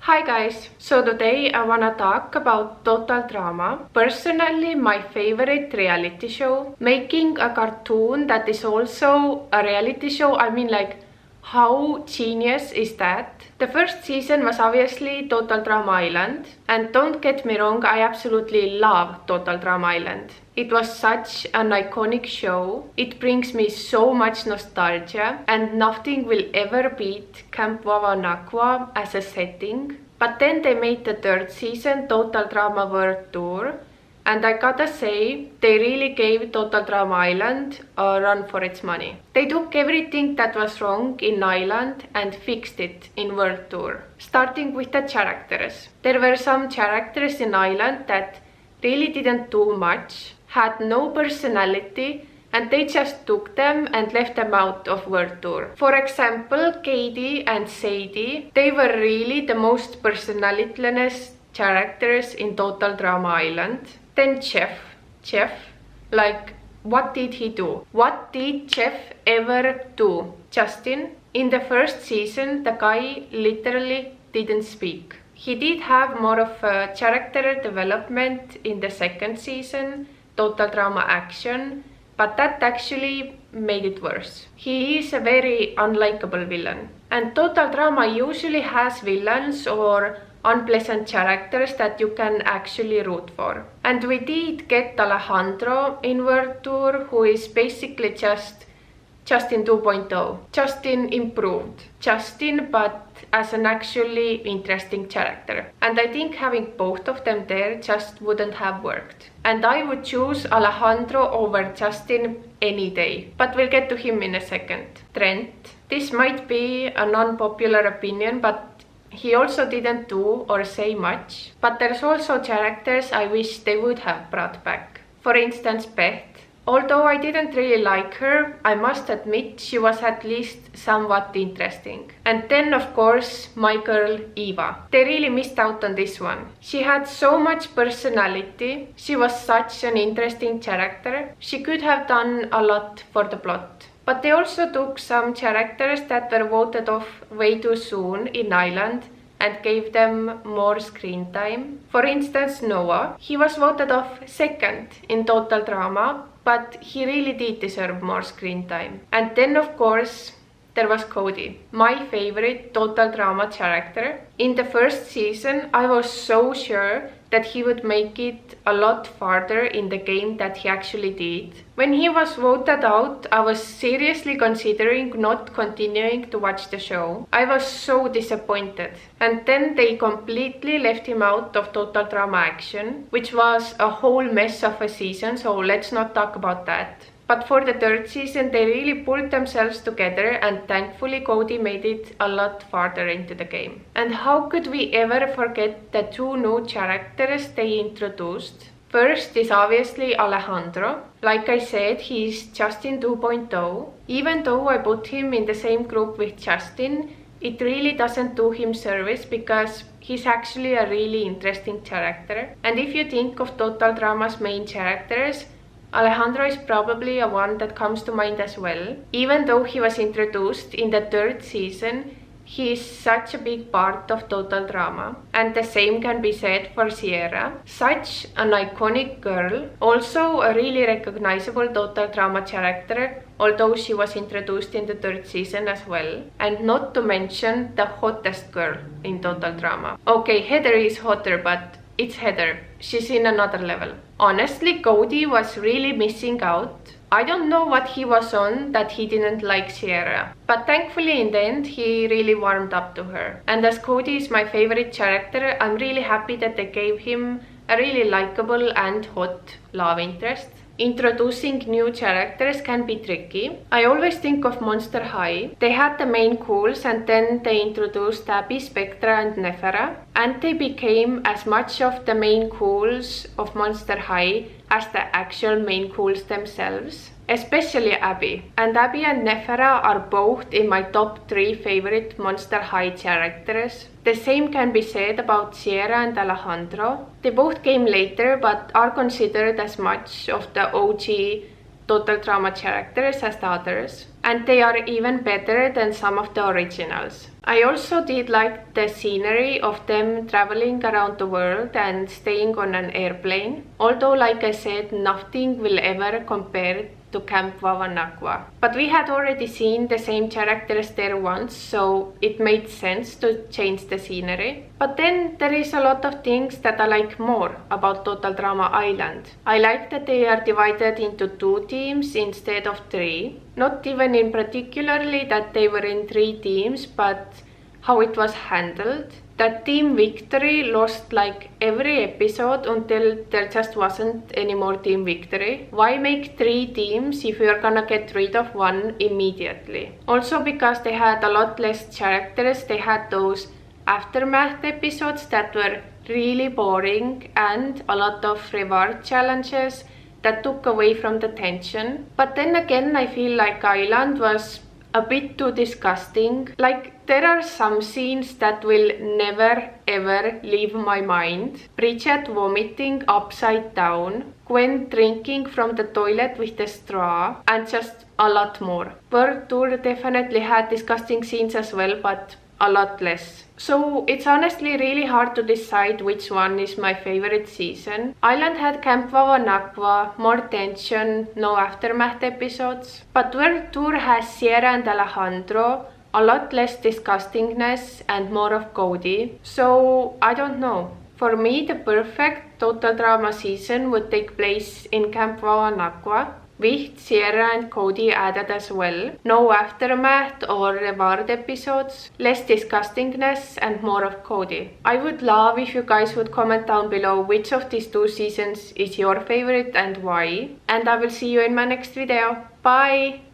Hi guys, so today I wanna talk about Total Drama. Personally, my favorite reality show. Making a cartoon that is also a reality show, how genius is that? The first season was obviously Total Drama Island, and don't get me wrong, I absolutely love Total Drama Island. It was such an iconic show. It brings me so much nostalgia, and nothing will ever beat Camp Wawanakwa as a setting. But then they made the third season, Total Drama World Tour, and I gotta say, they really gave Total Drama Island a run for its money. They took everything that was wrong in Island and fixed it in World Tour. Starting with the characters. There were some characters in Island that really didn't do much, had no personality, and they just took them and left them out of World Tour. For example, Katie and Sadie, they were really the most personalityless characters in Total Drama Island. Then Jeff, what did he do? What did Jeff ever do? Justin, in the first season, the guy literally didn't speak. He did have more of a character development in the second season, Total Drama Action, but that actually made it worse. He is a very unlikable villain. And Total Drama usually has villains or unpleasant characters that you can actually root for. And we did get Alejandro in World Tour, who is basically just Justin 2.0. Justin improved. Justin, but as an actually interesting character. And I think having both of them there just wouldn't have worked. And I would choose Alejandro over Justin any day. But we'll get to him in a second. Trent. This might be an unpopular opinion, but he also didn't do or say much. But there's also characters I wish they would have brought back. For instance, Beth. Although I didn't really like her, I must admit she was at least somewhat interesting. And then of course, my girl Eva. They really missed out on this one. She had so much personality. She was such an interesting character. She could have done a lot for the plot. But they also took some characters that were voted off way too soon in Island and gave them more screen time. For instance, Noah. He was voted off second in Total Drama, but he really did deserve more screen time. And then of course, there was Cody, my favorite Total Drama character. In the first season, I was so sure that he would make it a lot farther in the game that he actually did. When he was voted out, I was seriously considering not continuing to watch the show. I was so disappointed. And then they completely left him out of Total Drama Action, which was a whole mess of a season, so let's not talk about that. But for the third season, they really pulled themselves together, and thankfully Cody made it a lot farther into the game. And how could we ever forget the two new characters they introduced? First is obviously Alejandro. Like I said, he's Justin 2.0. Even though I put him in the same group with Justin, it really doesn't do him service because he's actually a really interesting character. And if you think of Total Drama's main characters, Alejandro is probably a one that comes to mind as well. Even though he was introduced in the third season, he is such a big part of Total Drama. And the same can be said for Sierra. Such an iconic girl. Also a really recognizable Total Drama character, although she was introduced in the third season as well. And not to mention the hottest girl in Total Drama. Okay, Heather is hotter, but it's Heather. She's in another level. Honestly, Cody was really missing out. I don't know what he was on that he didn't like Sierra. But thankfully in the end, he really warmed up to her. And as Cody is my favorite character, I'm really happy that they gave him a really likable and hot love interest. Introducing new characters can be tricky. I always think of Monster High. They had the main cools and then they introduced Abby, Spectra and Nephara. And they became as much of the main cools of Monster High as the actual main cools themselves. Especially Abby. And Abby and Nephara are both in my top 3 favorite Monster High characters. The same can be said about Sierra and Alejandro. They both came later but are considered as much of the OG Total Drama characters as the others. And they are even better than some of the originals. I also did like the scenery of them traveling around the world and staying on an airplane. Although, like I said, nothing will ever compare to Camp Wawanakwa. But we had already seen the same characters there once, so it made sense to change the scenery. But then there is a lot of things that I like more about Total Drama Island. I like that they are divided into 2 teams instead of 3. Not even in particularly that they were in 3 teams, but how it was handled. That Team Victory lost like every episode until there just wasn't any more Team Victory. Why make 3 teams if you're gonna get rid of one immediately? Also because they had a lot less characters, they had those aftermath episodes that were really boring and a lot of reward challenges that took away from the tension. But then again, I feel like Island was a bit too disgusting. Like, there are some scenes that will never ever leave my mind. Bridget vomiting upside down, Gwen drinking from the toilet with the straw, and just a lot more. World Tour definitely had disgusting scenes as well, but a lot less. So it's honestly really hard to decide which one is my favorite season. Island had Camp Wawanakwa, more tension, no aftermath episodes. But World Tour has Sierra and Alejandro, a lot less disgustingness and more of Cody. So I don't know. For me, the perfect Total Drama season would take place in Camp Wawanakwa, with Sierra and Cody added as well. No aftermath or reward episodes, less disgustingness and more of Cody. I would love if you guys would comment down below which of these 2 seasons is your favorite and why. And I will see you in my next video. Bye!